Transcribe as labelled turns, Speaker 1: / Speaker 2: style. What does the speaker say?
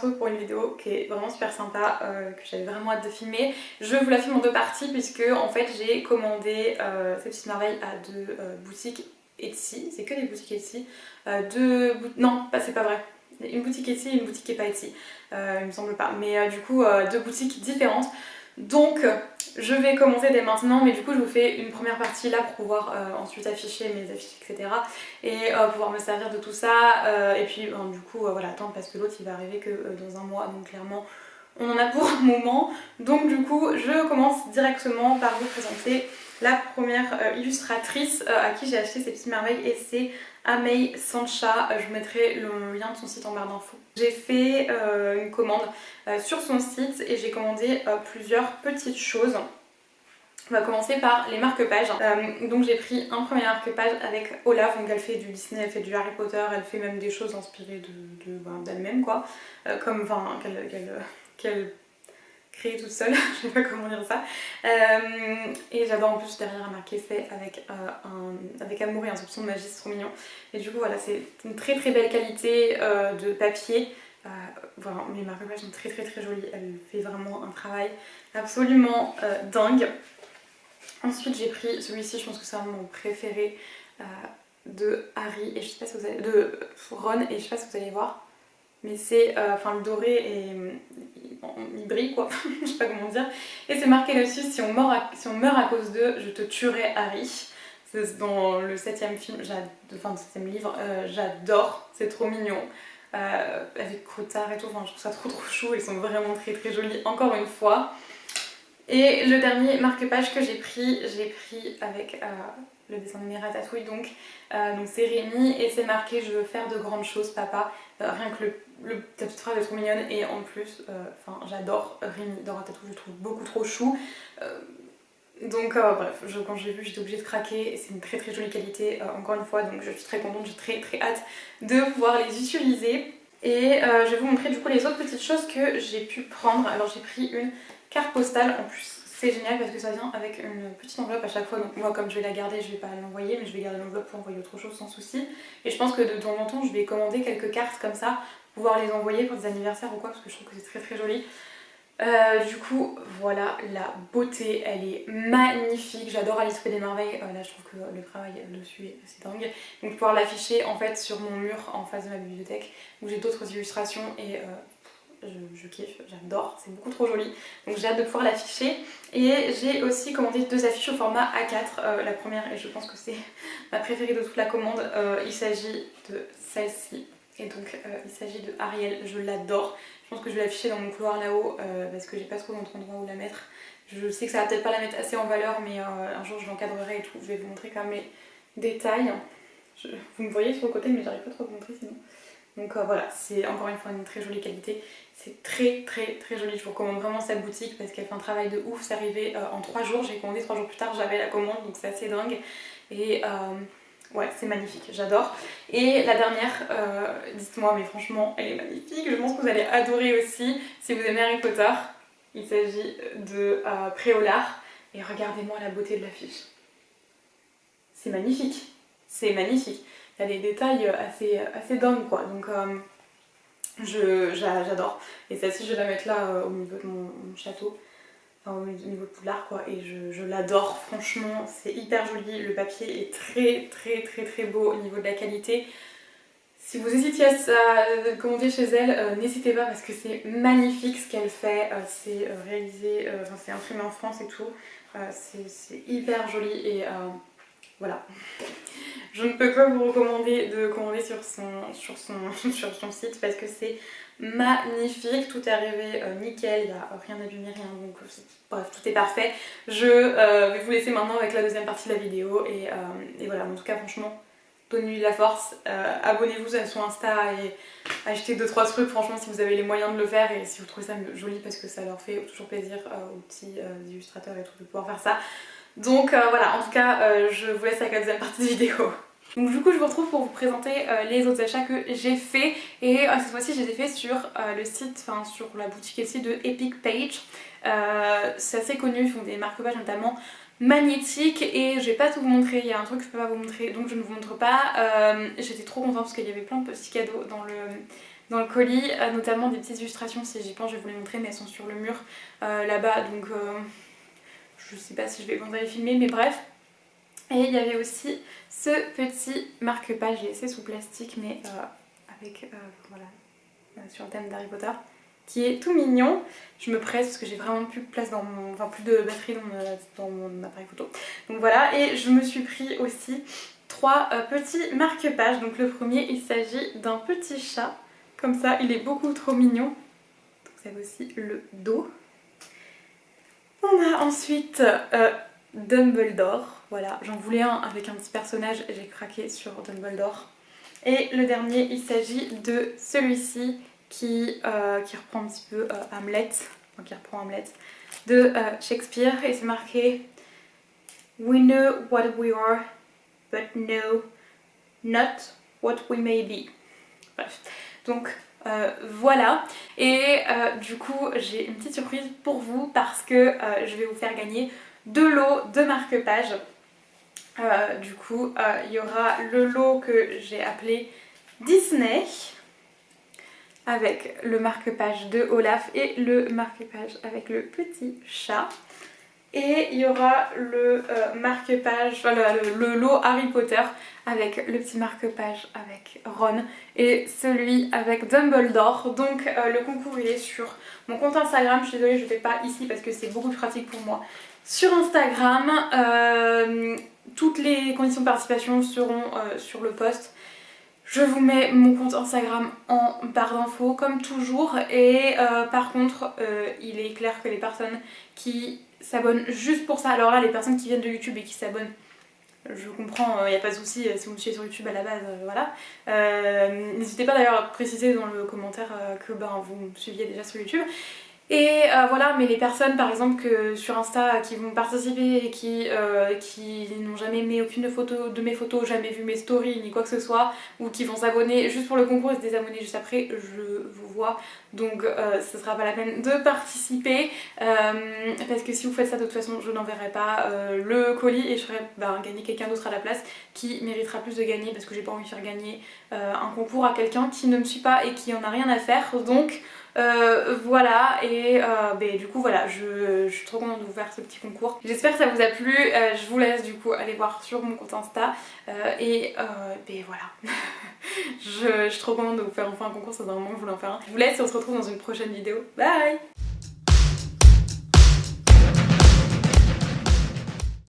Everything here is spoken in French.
Speaker 1: retrouve pour une vidéo qui est vraiment super sympa, que j'avais vraiment hâte de filmer. Je vous la filme en deux parties puisque en fait j'ai commandé ces petites merveilles à deux boutiques Etsy, c'est que des boutiques Etsy, non, c'est pas vrai. Une boutique Etsy et une boutique qui est pas Etsy, il me semble pas, mais du coup deux boutiques différentes. Donc je vais commencer dès maintenant, mais du coup je vous fais une première partie là pour pouvoir ensuite afficher mes affiches, etc. Et pouvoir me servir de tout ça, et puis du coup voilà, attendre parce que l'autre il va arriver que dans un mois, donc clairement on en a pour un moment. Donc du coup je commence directement par vous présenter la première illustratrice à qui j'ai acheté ces petites merveilles, et c'est Amei Sancha. Je vous mettrai le lien de son site en barre d'infos. J'ai fait une commande sur son site et j'ai commandé plusieurs petites choses. On va commencer par les marque-pages. Donc j'ai pris un premier marque-page avec Olaf, donc elle fait du Disney, elle fait du Harry Potter, elle fait même des choses inspirées d'elle-même quoi, comme qu'elle crée toute seule, je sais pas comment dire ça. Et j'adore en plus derrière marqué fait avec amour et un soupçon de magie, c'est trop mignon. Et du coup voilà, c'est une très très belle qualité de papier. Voilà, mes marque-pages sont très très très jolies, elle fait vraiment un travail absolument dingue. Ensuite j'ai pris celui-ci, je pense que c'est mon préféré, de Harry, et je sais pas si vous allez, de Ron, et je sais pas si vous allez voir, mais c'est, le doré et il brille quoi, je sais pas comment dire, et c'est marqué dessus: si on meurt à cause d'eux, je te tuerai Harry. C'est dans le 7ème film, enfin le 7ème livre, j'adore, c'est trop mignon. Avec Croutard et tout, enfin je trouve ça trop chou, ils sont vraiment très très jolis encore une fois. Et le dernier marque-page que j'ai pris avec le dessin animé Ratatouille, donc c'est Rémi, et c'est marqué: je veux faire de grandes choses papa. Rien que ta petite phrase est trop mignonne, et en plus j'adore Rémi dans Ratatouille, je le trouve beaucoup trop chou. Donc bref, quand j'ai vu j'étais obligée de craquer, et c'est une très très jolie qualité encore une fois, donc je suis très contente, j'ai très très hâte de pouvoir les utiliser. Et je vais vous montrer du coup les autres petites choses que j'ai pu prendre. Alors j'ai pris une carte postale, en plus c'est génial parce que ça vient avec une petite enveloppe à chaque fois, donc moi comme je vais la garder je vais pas l'envoyer, mais je vais garder l'enveloppe pour envoyer autre chose sans souci. Et je pense que de temps en temps je vais commander quelques cartes comme ça, pouvoir les envoyer pour des anniversaires ou quoi, parce que je trouve que c'est très très joli. Du coup voilà la beauté, elle est magnifique, j'adore Alice des Merveilles, là je trouve que le travail dessus est assez dingue. Donc pouvoir l'afficher en fait sur mon mur en face de ma bibliothèque où j'ai d'autres illustrations, et je kiffe, j'adore, c'est beaucoup trop joli, donc j'ai hâte de pouvoir l'afficher. Et j'ai aussi commandé deux affiches au format A4, la première, et je pense que c'est ma préférée de toute la commande, il s'agit de celle-ci, et donc il s'agit de Ariel, je l'adore. Je pense que je vais l'afficher dans mon couloir là-haut parce que j'ai pas trop d'autre endroit où la mettre. Je sais que ça va peut-être pas la mettre assez en valeur, mais un jour je l'encadrerai et tout. Je vais vous montrer quand même les détails. Vous me voyez sur le côté, mais j'arrive pas trop à vous montrer sinon. Donc voilà, c'est encore une fois une très jolie qualité. C'est très très très joli. Je vous recommande vraiment cette boutique parce qu'elle fait un travail de ouf. C'est arrivé en 3 jours. J'ai commandé 3 jours plus tard, j'avais la commande, donc c'est assez dingue. Et ouais, c'est magnifique, j'adore. Et la dernière, dites-moi, mais franchement, elle est magnifique. Je pense que vous allez adorer aussi si vous aimez Harry Potter. Il s'agit de Préolard. Et regardez-moi la beauté de l'affiche. C'est magnifique, c'est magnifique. Il y a des détails assez dingues quoi. Donc j'adore. Et celle-ci, je vais la mettre là au niveau de mon château. Enfin, au niveau de Poudlard quoi, et je l'adore, franchement c'est hyper joli, le papier est très très très très beau au niveau de la qualité. Si vous hésitiez à commander chez elle, n'hésitez pas parce que c'est magnifique ce qu'elle fait, c'est réalisé, c'est imprimé en France et tout, c'est hyper joli, et voilà. Je ne peux que vous recommander de commander sur son site parce que c'est magnifique, tout est arrivé nickel, il n'y a rien abîmé, rien, donc bref, tout est parfait. Je vais vous laisser maintenant avec la deuxième partie de la vidéo, et voilà, en tout cas franchement, donnez-lui de la force, abonnez-vous à son Insta et achetez 2-3 trucs, franchement si vous avez les moyens de le faire, et si vous trouvez ça joli parce que ça leur fait toujours plaisir aux petits illustrateurs et tout de pouvoir faire ça. Donc voilà, en tout cas je vous laisse avec la deuxième partie de vidéo. Donc du coup je vous retrouve pour vous présenter les autres achats que j'ai fait, et cette fois-ci je les ai fait sur le site, enfin sur la boutique ici de Epic Page. C'est assez connu, ils font des marque-pages notamment magnétiques, et je vais pas tout vous montrer, il y a un truc que je peux pas vous montrer donc je ne vous montre pas. J'étais trop contente parce qu'il y avait plein de petits cadeaux dans le colis, notamment des petites illustrations. Si j'y pense, je vais vous les montrer, mais elles sont sur le mur là-bas, donc je sais pas si je vais quand les filmer, mais bref. Et il y avait aussi ce petit marque-page, j'ai laissé sous plastique, mais avec voilà, sur le thème d'Harry Potter, qui est tout mignon. Je me presse parce que j'ai vraiment plus de place dans mon, enfin plus de batterie dans mon appareil photo. Donc voilà, et je me suis pris aussi 3 petits marque-pages. Donc le premier, il s'agit d'un petit chat, comme ça, il est beaucoup trop mignon. Donc ça aussi le dos. On a ensuite Dumbledore, voilà, j'en voulais un avec un petit personnage, j'ai craqué sur Dumbledore. Et le dernier, il s'agit de celui-ci qui reprend un petit peu Hamlet, enfin qui reprend Hamlet, de Shakespeare, et c'est marqué We know what we are, but no, not what we may be. Bref, donc voilà, et du coup j'ai une petite surprise pour vous parce que je vais vous faire gagner 2 lots de marque-pages. Du coup il y aura le lot que j'ai appelé Disney avec le marque-page de Olaf et le marque-page avec le petit chat. Et il y aura le marque-page, enfin le lot Harry Potter avec le petit marque-page avec Ron et celui avec Dumbledore. Donc le concours il est sur mon compte Instagram. Je suis désolée, je ne fais pas ici parce que c'est beaucoup plus pratique pour moi. Sur Instagram, toutes les conditions de participation seront sur le post. Je vous mets mon compte Instagram en barre d'infos comme toujours, et par contre il est clair que les personnes qui s'abonnent juste pour ça, alors là les personnes qui viennent de YouTube et qui s'abonnent, je comprends, il n'y a pas de souci si vous me suivez sur YouTube à la base, voilà. N'hésitez pas d'ailleurs à préciser dans le commentaire que vous me suiviez déjà sur YouTube. Et voilà, mais les personnes par exemple que sur Insta qui vont participer et qui n'ont jamais aimé aucune de mes photos, jamais vu mes stories ni quoi que ce soit, ou qui vont s'abonner juste pour le concours et se désabonner juste après, je vous vois, donc ce sera pas la peine de participer parce que si vous faites ça de toute façon je n'enverrai pas le colis et je ferai gagner quelqu'un d'autre à la place qui méritera plus de gagner, parce que j'ai pas envie de faire gagner un concours à quelqu'un qui ne me suit pas et qui en a rien à faire. Donc voilà, et du coup voilà, je suis trop contente de vous faire ce petit concours. J'espère que ça vous a plu, je vous laisse du coup aller voir sur mon compte Insta et voilà. Je suis trop contente de vous faire enfin un concours, ça fait un moment que je voulais en faire un. Je vous laisse et on se retrouve dans une prochaine vidéo. Bye!